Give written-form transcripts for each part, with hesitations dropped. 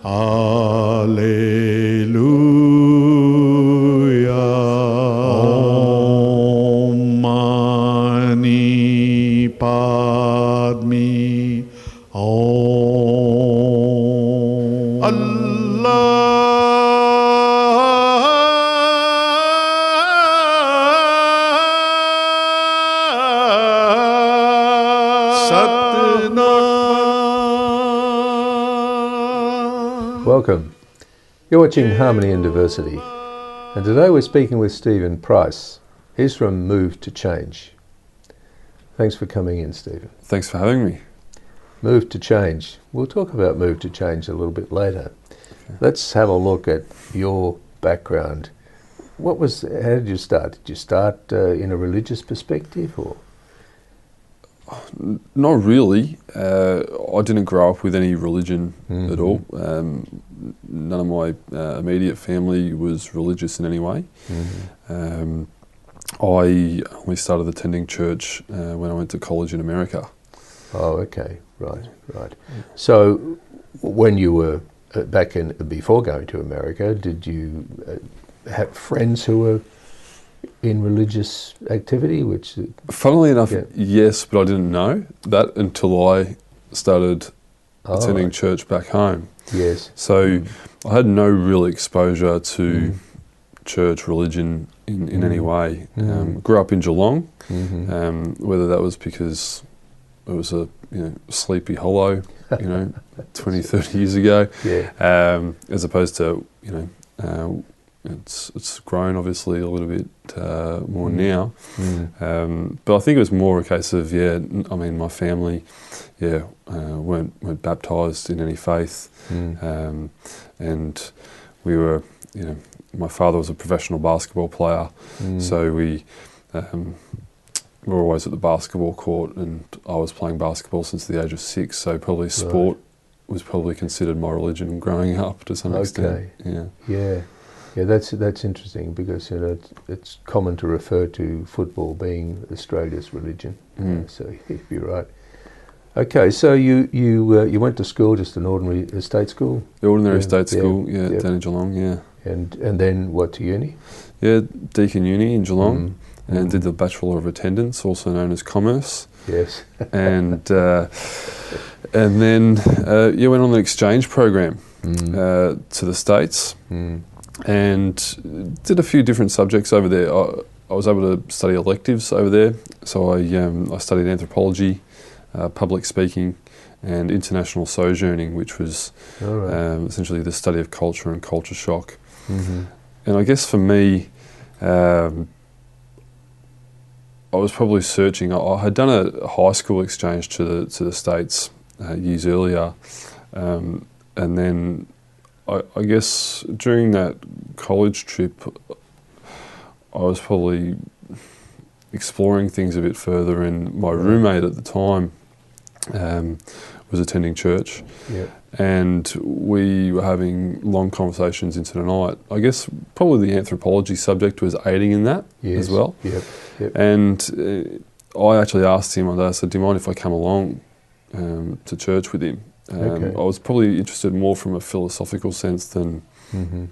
Alleluia. Om Mani Padme Om. Allah Satnam. Welcome. You're watching Harmony and Diversity, and today we're speaking with Stephen Price. He's from Move to Change. Thanks for coming in, Stephen. Thanks for having me. Move to Change. We'll talk about Move to Change a little bit later. Okay. Let's have a look at your background. How did you start? Did you start in a religious perspective, or? Not really. I didn't grow up with any religion at all. None of my immediate family was religious in any way. I only started attending church when I went to college in America. Oh, okay, right. So, when you were before going to America, did you have friends who were in religious activity? Funnily enough, yes, but I didn't know that until I started attending church back home. Yes. So I had no real exposure to church religion in any way. Grew up in Geelong, whether that was because it was a Sleepy Hollow, 20, 30 years ago, as opposed to it's grown obviously a little bit more now, but I think it was more a case of my family weren't baptised in any faith, and we were my father was a professional basketball player, so we were always at the basketball court, and I was playing basketball since the age of 6, so probably sport was probably considered my religion growing up to some extent. Yeah, that's interesting because it's common to refer to football being Australia's religion. So you're right. Okay, so you went to school, just an ordinary estate school. The ordinary estate school, down in Geelong, And then what, to uni? Yeah, Deakin Uni in Geelong, and did the Bachelor of Attendance, also known as Commerce. Yes. and then went on an exchange program to the States. And did a few different subjects over there. I was able to study electives over there, so I studied anthropology, public speaking, and international sojourning, which was essentially the study of culture and culture shock. And I guess for me, I was probably searching. I had done a high school exchange to the States years earlier, and then I guess during that college trip, I was probably exploring things a bit further, and my roommate at the time was attending church, and we were having long conversations into the night. I guess probably the anthropology subject was aiding in that as well. And I actually asked him one day, I said, do you mind if I come along to church with him? I was probably interested more from a philosophical sense than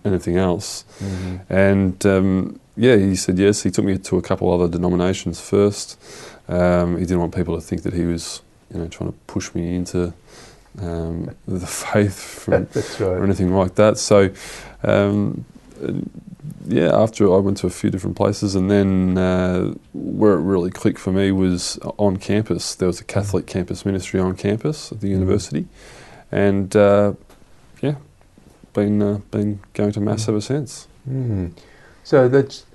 anything else. And he said yes. He took me to a couple other denominations first. He didn't want people to think that he was trying to push me into the faith or anything like that. So after I went to a few different places, and then where it really clicked for me was on campus. There was a Catholic campus ministry on campus at the university, and been going to Mass ever since. So let's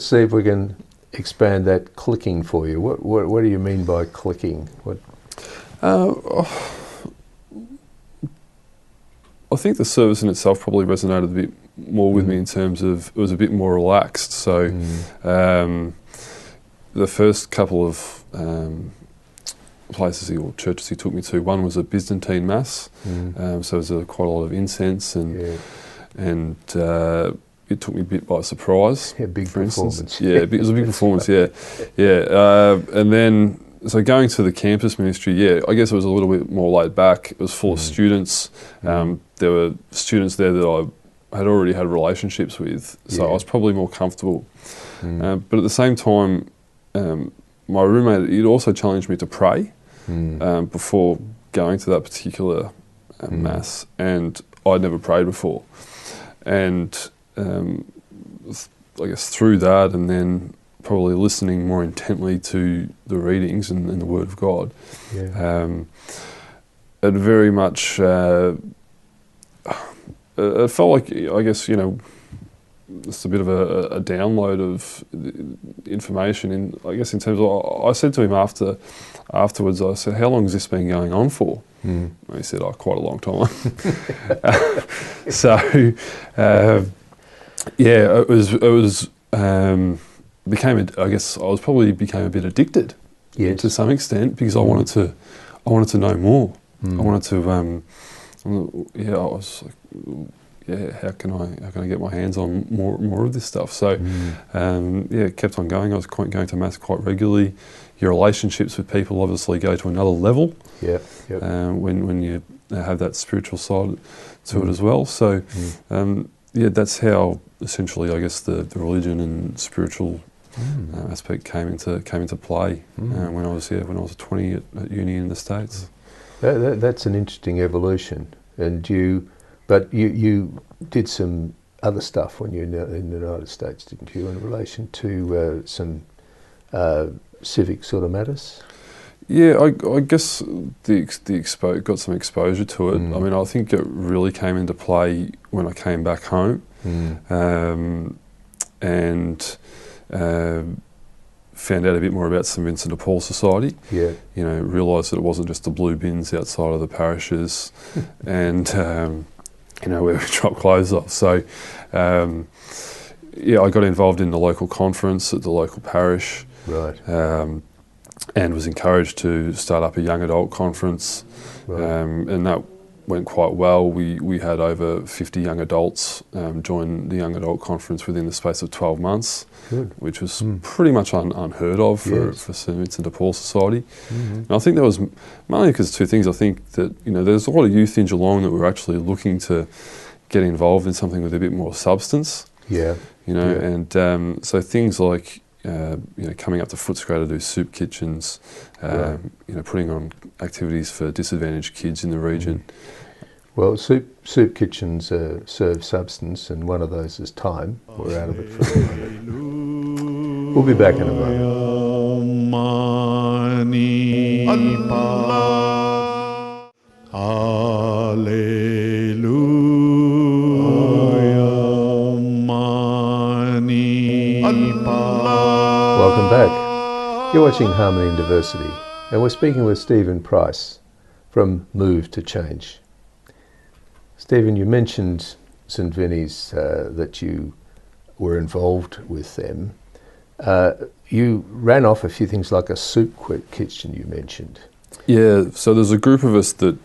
see if we can expand that clicking for you. What do you mean by clicking? I think the service in itself probably resonated a bit more with me in terms of it was a bit more relaxed. So the first couple of places or churches he took me to, one was a Byzantine Mass, so there was quite a lot of incense, and it took me a bit by surprise. Big performance. Yeah, it was a big performance. And then so going to the campus ministry, yeah, I guess it was a little bit more laid back. It was full of students. There were students there that I had already had relationships with, so I was probably more comfortable. But at the same time, my roommate, he'd also challenged me to pray before going to that particular mass, and I'd never prayed before. And I guess through that, and then probably listening more intently to the readings and the Word of God, it very much it felt like, I guess, just a bit of a download of information in, I guess, in terms of, I said to him afterwards, I said, how long has this been going on for? And he said, quite a long time. So, I guess I was probably became a bit addicted to some extent, because I wanted to know more. I wanted to, I was like, how can I get my hands on more of this stuff? So, kept on going. I was going to mass quite regularly. Your relationships with people obviously go to another level. When you have that spiritual side to it as well. So, that's how essentially, I guess, the religion and spiritual aspect came into play when I was 20 at uni in the States. That's an interesting evolution, and you did some other stuff when you were in the United States, didn't you, in relation to some civic sort of matters? Yeah, I guess got some exposure to it. I mean, I think it really came into play when I came back home, and found out a bit more about St Vincent de Paul Society. Realised that it wasn't just the blue bins outside of the parishes, and where we drop clothes off. So, I got involved in the local conference at the local parish. Right. And was encouraged to start up a young adult conference, and that went quite well. We had over 50 young adults join the young adult conference within the space of 12 months, which was pretty much unheard of for St Vincent de Paul Society. And I think that was mainly because two things. I think that there's a lot of youth in Geelong that were actually looking to get involved in something with a bit more substance. And so things like coming up to Footscray to do soup kitchens, putting on activities for disadvantaged kids in the region. Well, soup kitchens serve substance, and one of those is time. We're out of it for a moment. We'll be back in a moment. Welcome back. You're watching Harmony and Diversity, and we're speaking with Stephen Price from Move to Change. Stephen, you mentioned St Vinny's, that you were involved with them. You ran off a few things like a soup kitchen you mentioned. Yeah, so there's a group of us that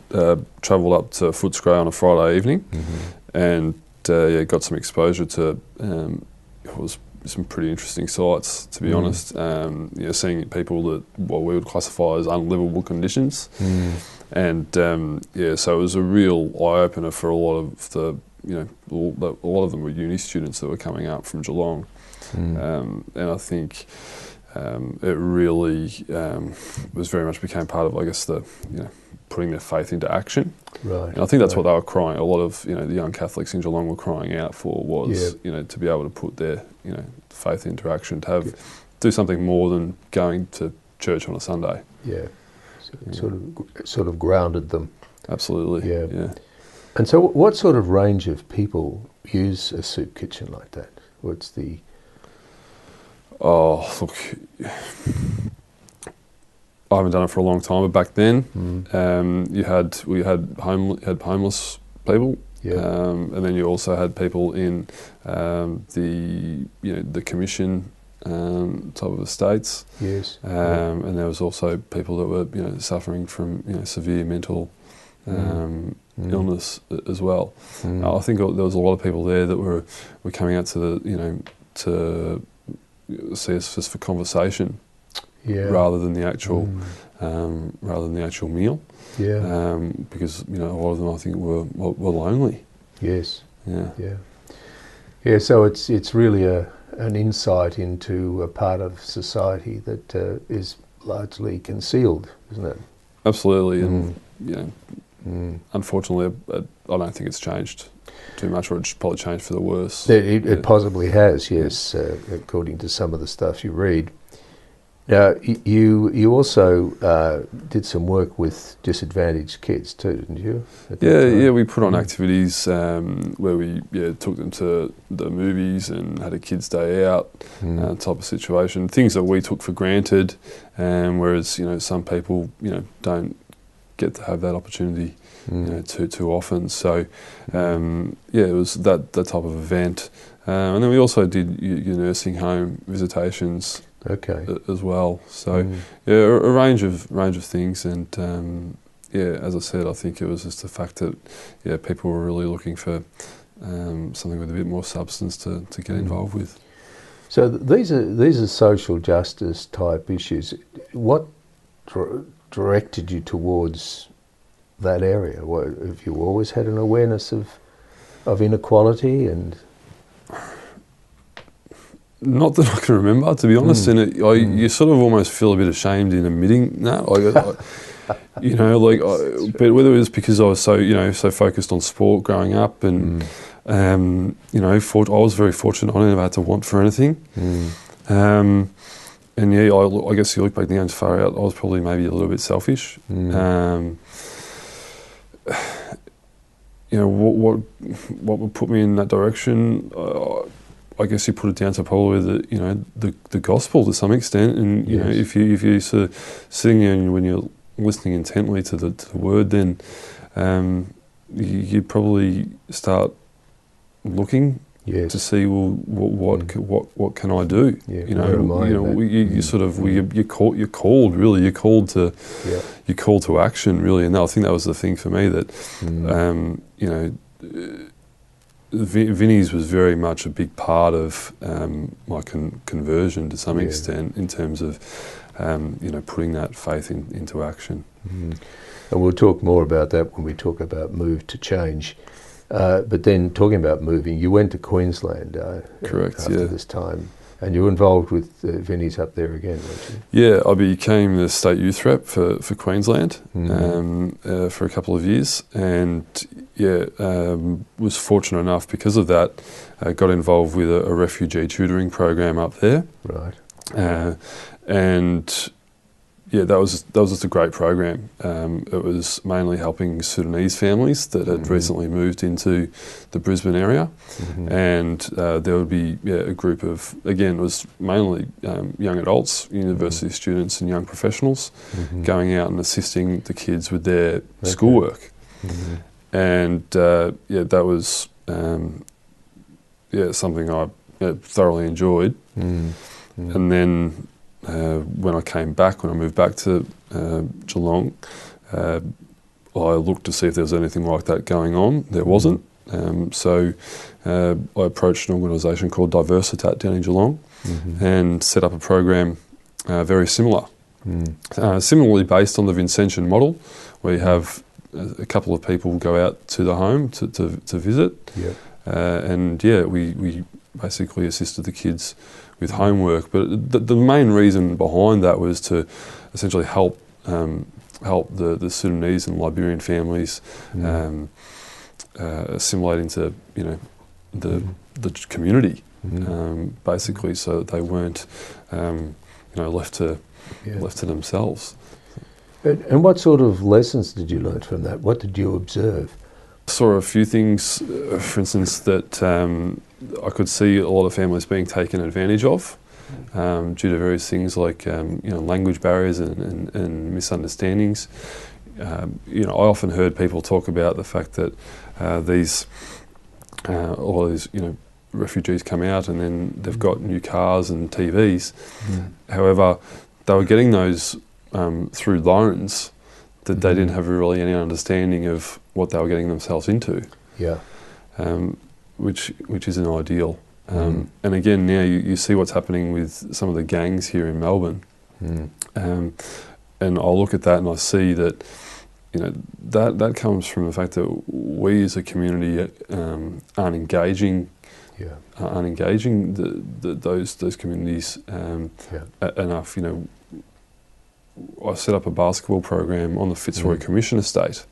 travelled up to Footscray on a Friday evening, and got some exposure to it was some pretty interesting sights, to be honest. Seeing people that what we would classify as unlivable conditions, and so it was a real eye opener for a lot of the a lot of them were uni students that were coming up from Geelong, and I think it really was very much became part of, I guess, the putting their faith into action. Right. And I think that's what they were crying. A lot of the young Catholics in Geelong were crying out for was to be able to put their faith into action, to do something more than going to church on a Sunday. Yeah. So it sort of grounded them. Absolutely. Yeah. And so, what sort of range of people use a soup kitchen like that? What's the... Oh, look, I haven't done it for a long time, but back then, we had homeless people, and then you also had people in the commission type of estates. Yes. And there was also people that were suffering from severe mental illness as well. I think there was a lot of people there that were coming out to the to see us just for conversation. Yeah. rather than the actual meal. Yeah. Because a lot of them I think were lonely. Yes. Yeah. Yeah. Yeah. So it's really an insight into a part of society that is largely concealed, isn't it? Absolutely, and unfortunately, I don't think it's changed too much, or it's probably changed for the worse. It possibly has, yes, according to some of the stuff you read. Now, you also did some work with disadvantaged kids too, didn't you? Yeah, we put on activities where we took them to the movies and had a kids' day out type of situation. Things that we took for granted, whereas some people don't get to have that opportunity too often. So it was that type of event, and then we also did your nursing home visitations. Okay. As well. So a range of things, and as I said, I think it was just the fact that people were really looking for something with a bit more substance to get involved with. So these are social justice type issues. What directed you towards that area? Have you always had an awareness of inequality and? Not that I can remember, to be honest, and you sort of almost feel a bit ashamed in admitting that. But whether it was because I was so focused on sport growing up, and I was very fortunate. I never had to want for anything, and I guess you look back now far out, I was probably maybe a little bit selfish. What would put me in that direction? I guess you put it down to probably the gospel to some extent, and if you sort of sitting there and when you're listening intently to the word, then you probably start looking to see what can I do? Yeah, you're called really. You're called to action really, and I think that was the thing for me that Vinnie's was very much a big part of my conversion to some extent in terms of putting that faith into action. And we'll talk more about that when we talk about Move to Change. But then talking about moving, you went to Queensland correct, after this time, and you were involved with Vinnie's up there again, weren't you? Yeah, I became the state youth rep for Queensland for a couple of years, and was fortunate enough because of that, got involved with a refugee tutoring program up there. Right. And that was just a great program. It was mainly helping Sudanese families that had recently moved into the Brisbane area, and there would be a group of, again, it was mainly young adults, university students and young professionals going out and assisting the kids with their schoolwork. And that was something I thoroughly enjoyed. And then when I moved back to Geelong, I looked to see if there was anything like that going on. There wasn't. So I approached an organisation called Diversitat down in Geelong and set up a program very similar. Similarly based on the Vincentian model, where you have a couple of people go out to the home to visit. We basically assisted the kids with homework, but the main reason behind that was to essentially help the Sudanese and Liberian families assimilate into the community, basically, so that they weren't left to themselves. And what sort of lessons did you learn from that? What did you observe? Saw a few things, for instance, that I could see a lot of families being taken advantage of due to various things like language barriers and misunderstandings. I often heard people talk about the fact that a lot of these refugees come out and then they've got new cars and TVs. However, they were getting those through loans that they didn't have really any understanding of what they were getting themselves into. Which isn't ideal. And again, now you see what's happening with some of the gangs here in Melbourne. And I look at that and I see that, that comes from the fact that we as a community aren't engaging those communities enough. I set up a basketball program on the Fitzroy Commission estate,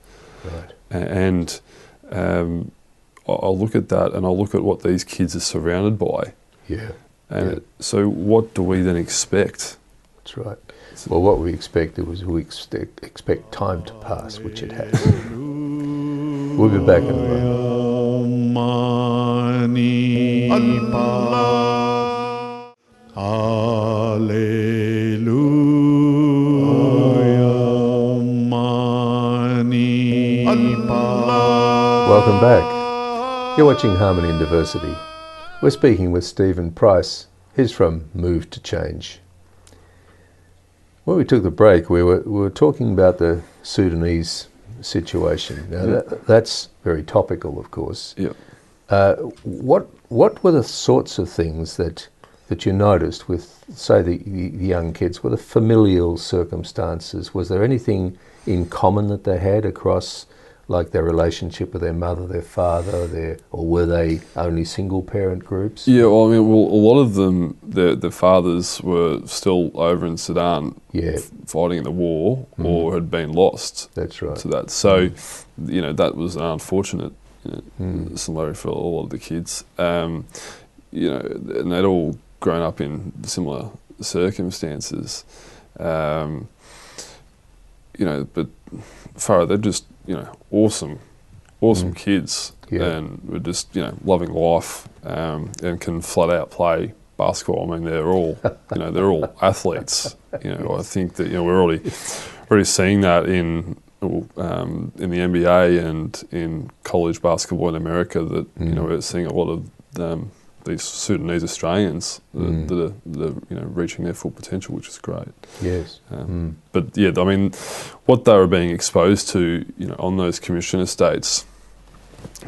and I look at that and I look at what these kids are surrounded by. So what do we then expect? That's right. Well, what we expected was we expect time to pass, which it has. We'll be back in a moment. Welcome back. You're watching Harmony and Diversity. We're speaking with Stephen Price. He's from Move to Change. When we took the break, we were talking about the Sudanese situation. Now, that's very topical, of course. Yep. What were the sorts of things that you noticed with, say, the young kids? Were the familial circumstances? Was there anything in common that they had across, like their relationship with their mother, their father, or were they only single-parent groups? Yeah, well, a lot of them, their fathers were still over in Sudan fighting in the war or had been lost. That's right. To that. So, that was an unfortunate scenario for a lot of the kids. And they'd all grown up in similar circumstances. But Farah, they're just, awesome kids, and were just, loving life, and can flat out play basketball. I mean, they're all, they're all athletes. I think that, we're already seeing that in the NBA and in college basketball in America. That we're seeing a lot of these Sudanese Australians that are reaching their full potential, which is great. Yes. But yeah, what they were being exposed to, on those commission estates,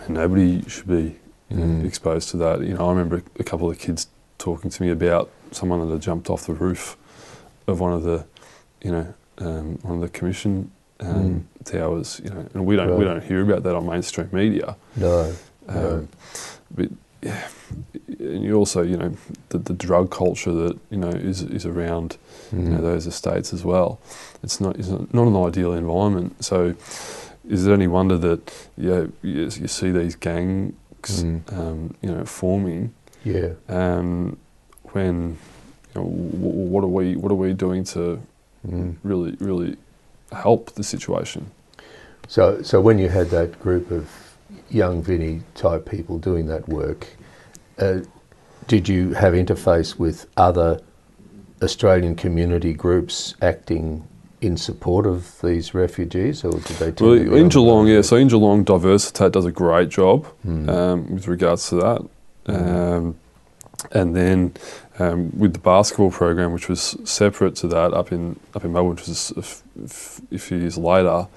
nobody should be exposed to that. I remember a couple of kids talking to me about someone that had jumped off the roof of one of the commission towers. And we don't hear about that on mainstream media. No. But yeah, and you also, the drug culture that is around those estates as well. It's not an ideal environment. So, is it any wonder that you see these gangs forming? Yeah. When what are we doing to really help the situation? So when you had that group of young Vinnie type people doing that work, did you have interface with other Australian community groups acting in support of these refugees, or did they? In Geelong, so in Geelong, Diversitat does a great job with regards to that, and then with the basketball program, which was separate to that, up in Melbourne, which was a few years later.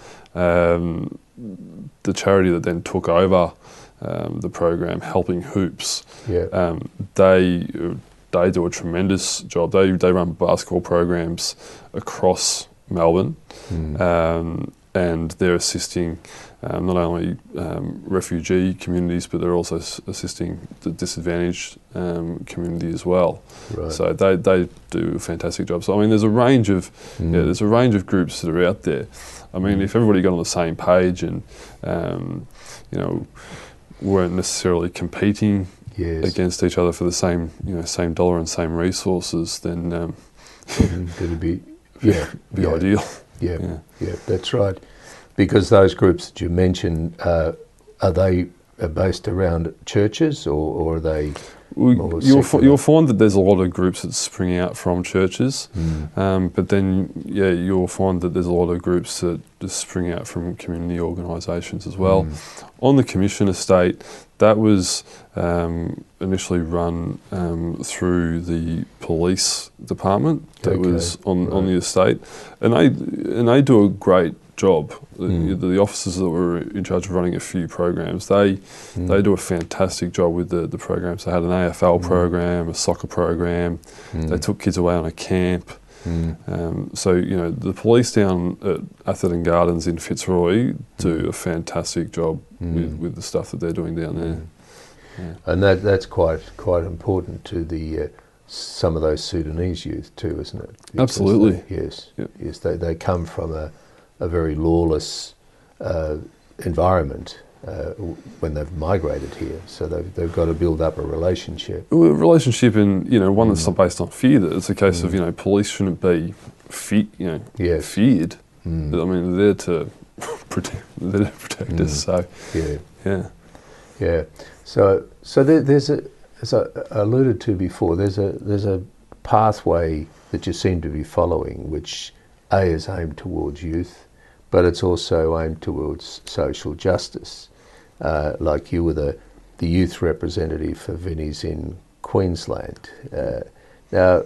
The charity that then took over the program, Helping Hoops, they do a tremendous job. They run basketball programs across Melbourne, and they're assisting not only refugee communities, but they're also assisting the disadvantaged community as well. Right. So they do a fantastic job. So there's a range of groups that are out there. If everybody got on the same page and weren't necessarily competing against each other for the same dollar and same resources, then it'd be ideal. Yeah, that's right. Because those groups that you mentioned, are they based around churches, or are they? You'll find that there's a lot of groups that spring out from churches, but then you'll find that there's a lot of groups that just spring out from community organisations as well. On the commission estate, that was initially run through the police department that was on the estate, and they do a great job. The officers that were in charge of running a few programs, they do a fantastic job with the programs. They had an AFL program, a soccer program. They took kids away on a camp. So, the police down at Atherton Gardens in Fitzroy do a fantastic job with the stuff that they're doing down there. Yeah. And that's quite important to the some of those Sudanese youth too, isn't it? Because Absolutely. Yes, they come from a very lawless environment when they've migrated here, so they've got to build up a relationship. A relationship, and one that's not based on fear. That it's a case of police shouldn't be feared. I mean, they're there to protect us. So yeah. So there's as I alluded to before, there's a pathway that you seem to be following, which is aimed towards youth, but it's also aimed towards social justice. Like you were the youth representative for Vinnies in Queensland. Now,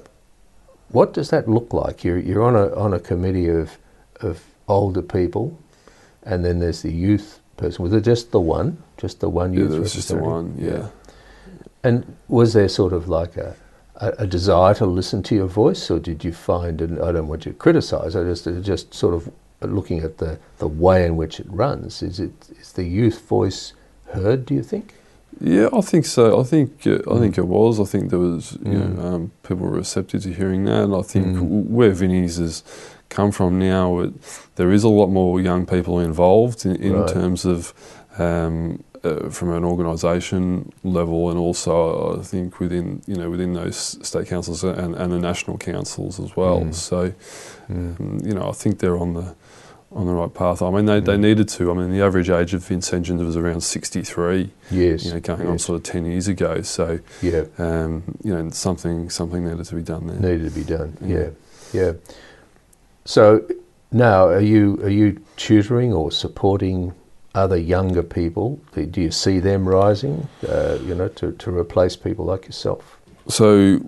what does that look like? You're on a committee of older people, and then there's the youth person. Was it just the one youth representative? Yeah, there's just the one. Yeah. And was there sort of like a desire to listen to your voice, or did you find, and I don't want you to criticise, I just sort of looking at the way in which it runs, is the youth voice heard, do you think? Yeah, I think so. I think it was. I think there was people were receptive to hearing that, and I think where Vinnies has come from now, there is a lot more young people involved in Right. terms of from an organisation level, and also I think within those state councils and the national councils as well. So I think they're on the right path. I mean, they needed to. I mean, the average age of Vincentians was around 63. Yes. Going on sort of 10 years ago. So Yeah. something needed to be done there. Needed to be done. Yeah. So now, are you tutoring or supporting other younger people? Do you see them rising, to replace people like yourself? So,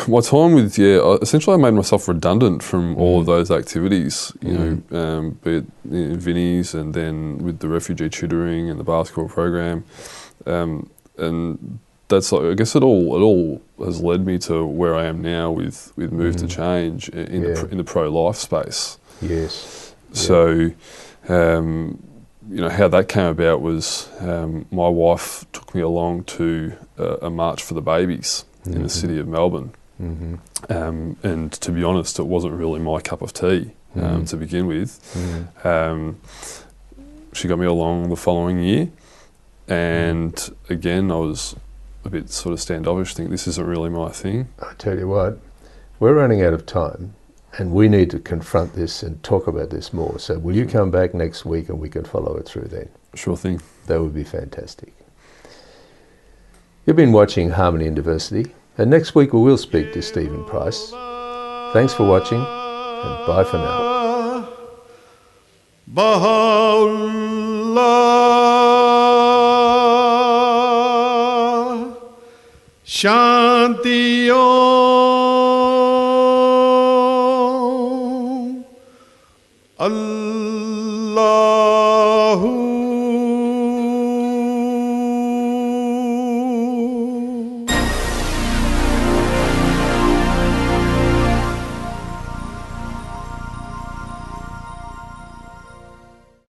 my time with, essentially I made myself redundant from all of those activities, be it Vinnies, and then with the refugee tutoring and the basketball program. And that's, I guess it all has led me to where I am now with Move to Change in the pro-life space. Yes. So, how that came about was my wife took me along to a March for the Babies in the city of Melbourne. And to be honest, it wasn't really my cup of tea to begin with. She got me along the following year, and again, I was a bit sort of standoffish, think this isn't really my thing. I tell you what, we're running out of time, and we need to confront this and talk about this more. So will you come back next week and we can follow it through then? Sure thing. That would be fantastic. You've been watching Harmony and Diversity, and next week we will speak to Stephen Price. Thanks for watching, and bye for now. Baha'u'llah, Shanti Om, Allahu